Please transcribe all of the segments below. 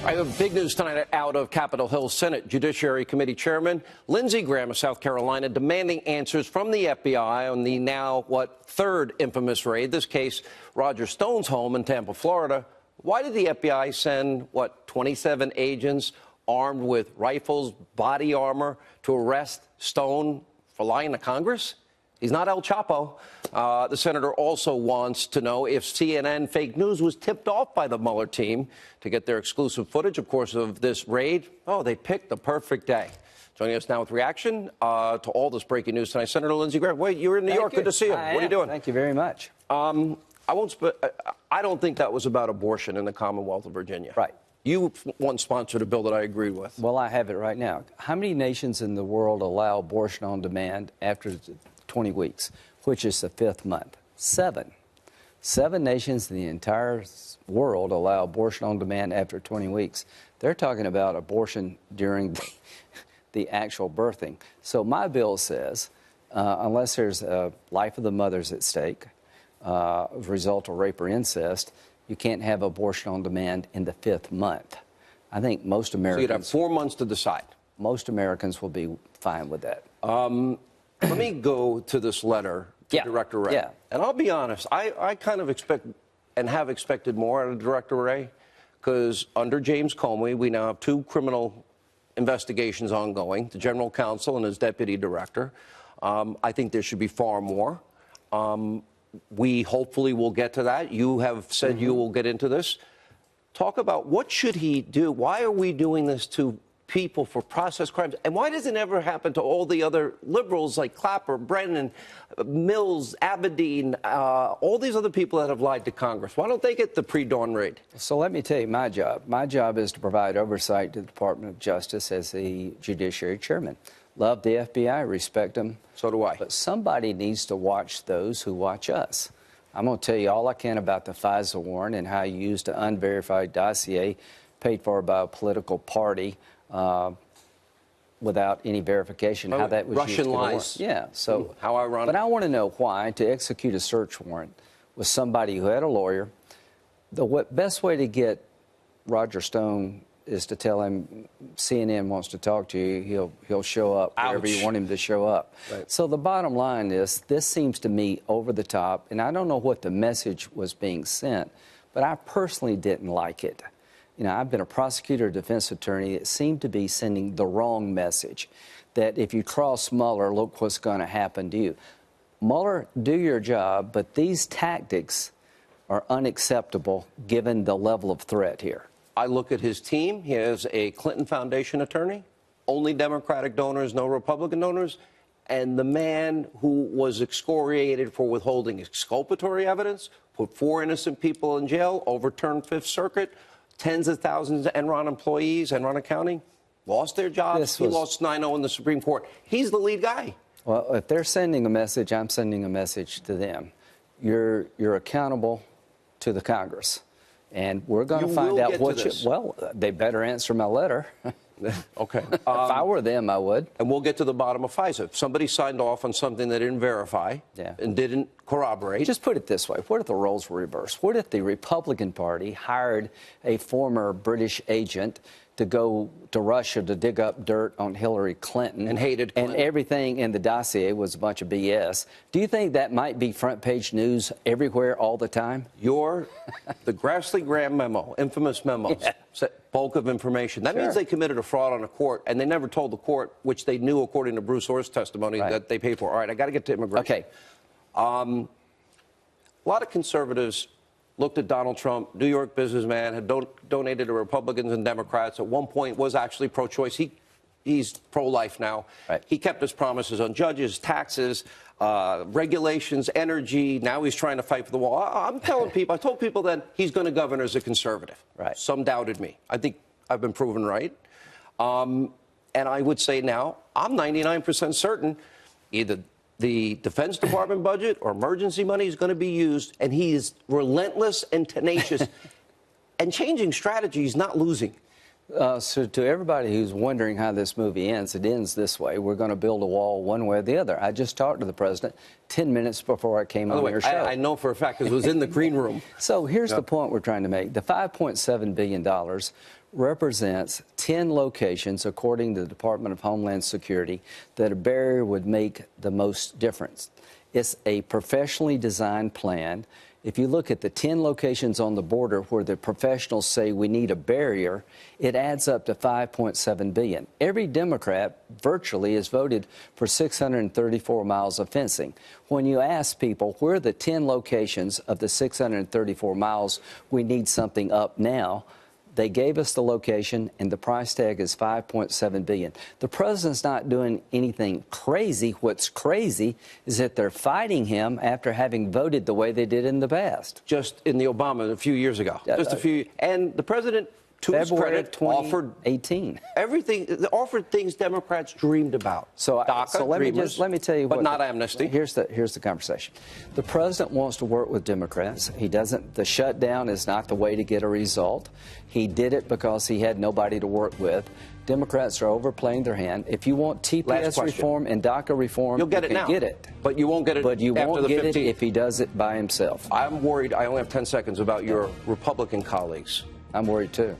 I have big news tonight out of Capitol Hill. Senate Judiciary Committee Chairman Lindsey Graham of South Carolina demanding answers from the FBI on the now, third infamous raid. This case, Roger Stone's home in Tampa, Florida. Why did the FBI send, 27 agents armed with rifles, body armor to arrest Stone for lying to Congress? He's not El Chapo. The senator also wants to know if CNN fake news was tipped off by the Mueller team to get their exclusive footage, of course, of this raid. Oh, they picked the perfect day. Joining us now with reaction to all this breaking news tonight, Senator Lindsey Graham. Wait, you're in New York. Good to see you. What are you doing? Thank you very much. I don't think that was about abortion in the Commonwealth of Virginia. Right. You once sponsored a bill that I agreed with. Well, I have it right now. How many nations in the world allow abortion on demand after 20 weeks, which is the fifth month? 7. 7 nations in the entire world allow abortion on demand after 20 weeks. They're talking about abortion during the actual birthing. So my bill says, unless there's a life of the mothers at stake, as a result of rape or incest, you can't have abortion on demand in the 5th month. I think most Americans... So you'd have 4 months to decide. Most Americans will be fine with that. Let me go to this letter to Director Wray. Yeah. And I'll be honest, I kind of expect and have expected more out of Director Wray, because under James Comey, we now have 2 criminal investigations ongoing, the General Counsel and his Deputy Director. I think there should be far more. We hopefully will get to that. You have said you will get into this. Talk about what should he do? Why are we doing this to people for process crimes? And why does it never happen to all the other liberals like Clapper, Brennan, Mills, Abedin, all these other people that have lied to Congress? Why don't they get the pre-dawn raid? So let me tell you my job. My job is to provide oversight to the Department of Justice as the Judiciary Chairman. Love the FBI, respect them. So do I. But somebody needs to watch those who watch us. I'm going to tell you all I can about the FISA warrant and how you used an unverified dossier paid for by a political party without any verification, how that was Russian used. lies. Yeah. So how ironic. But I want to know why, to execute a search warrant with somebody who had a lawyer, the best way to get Roger Stone is to tell him CNN wants to talk to you. He'll show up wherever you want him to show up. Right. So the bottom line is, this seems to me over the top, and I don't know what the message was being sent, but I personally didn't like it. You know, I've been a prosecutor, defense attorney. It seemed to be sending the wrong message, that if you cross Mueller, look what's going to happen to you. Mueller, do your job, but these tactics are unacceptable given the level of threat here. I look at his team. He has a Clinton Foundation attorney, only Democratic donors, no Republican donors, and the man who was excoriated for withholding exculpatory evidence, put 4 innocent people in jail, overturned Fifth Circuit, tens of thousands of Enron employees, Enron Accounting, lost their jobs. He lost 9-0 in the Supreme Court. He's the lead guy. Well, if they're sending a message, I'm sending a message to them. You're accountable to the Congress. And we're going to find out what well, they better answer my letter. Okay. If I were them, I would. And we'll get to the bottom of FISA. If somebody signed off on something they didn't verify and didn't corroborate. Just put it this way. What if the roles were reversed? What if the Republican Party hired a former British agent to go to Russia to dig up dirt on Hillary Clinton and hated Clinton, and everything in the dossier was a bunch of BS? Do you think that might be front page news everywhere all the time? The Grassley Graham memo, infamous memos, bulk of information. That means they committed a fraud on a court, and they never told the court, which they knew according to Bruce Orr's testimony, that they paid for. All right, I got to get to immigration. Okay. A lot of conservatives looked at Donald Trump, New York businessman, had donated to Republicans and Democrats, at one point was actually pro-choice. He's pro-life now. Right. He kept his promises on judges, taxes, regulations, energy. Now he's trying to fight for the wall. I'm telling people, I told people that he's going to govern as a conservative. Right. Some doubted me. I think I've been proven right. And I would say now, I'm 99% certain either the Defense Department budget or emergency money is going to be used, and he is relentless and tenacious and changing strategies, not losing. So to everybody who's wondering how this movie ends, it ends this way. We're going to build a wall one way or the other. I just talked to the president 10 minutes before I came on your show. I know for a fact because it was in the green room. So here's the point we're trying to make. The $5.7 billion represents 10 locations, according to the Department of Homeland Security, that a barrier would make the most difference. It's a professionally designed plan. If you look at the 10 locations on the border where the professionals say we need a barrier, it adds up to $5.7 billion. Every Democrat virtually has voted for 634 miles of fencing. When you ask people where are the 10 locations of the 634 miles we need something up now, they gave us the location, and the price tag is $5.7 billion. The president's not doing anything crazy. What's crazy is that they're fighting him after having voted the way they did in the past. Just in the Obama a few years ago. Just a few. And the president, to his February credit, offered 2018. everything, offered things Democrats dreamed about. So, DACA, let me tell you but what, not amnesty. Here's the conversation. The president wants to work with Democrats. He doesn't. The shutdown is not the way to get a result. He did it because he had nobody to work with. Democrats are overplaying their hand. If you want TPS reform and DACA reform, you'll get it now. Get it. But you won't get it. But you after won't the get 15th. it if he does it by himself. I'm worried. I only have 10 seconds about your Republican colleagues. I'm worried too.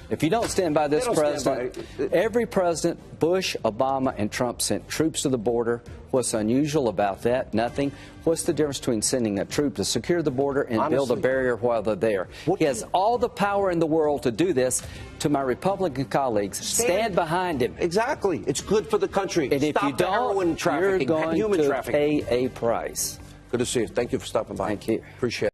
If you don't stand by this president, every president, Bush, Obama, and Trump sent troops to the border. What's unusual about that? Nothing. What's the difference between sending a troop to secure the border and build a barrier while they're there? He has all the power in the world to do this. To my Republican colleagues, stand behind him. Exactly. It's good for the country. And if you don't, you're going human to trafficking. pay a price. Good to see you. Thank you for stopping by. Thank you. Appreciate it.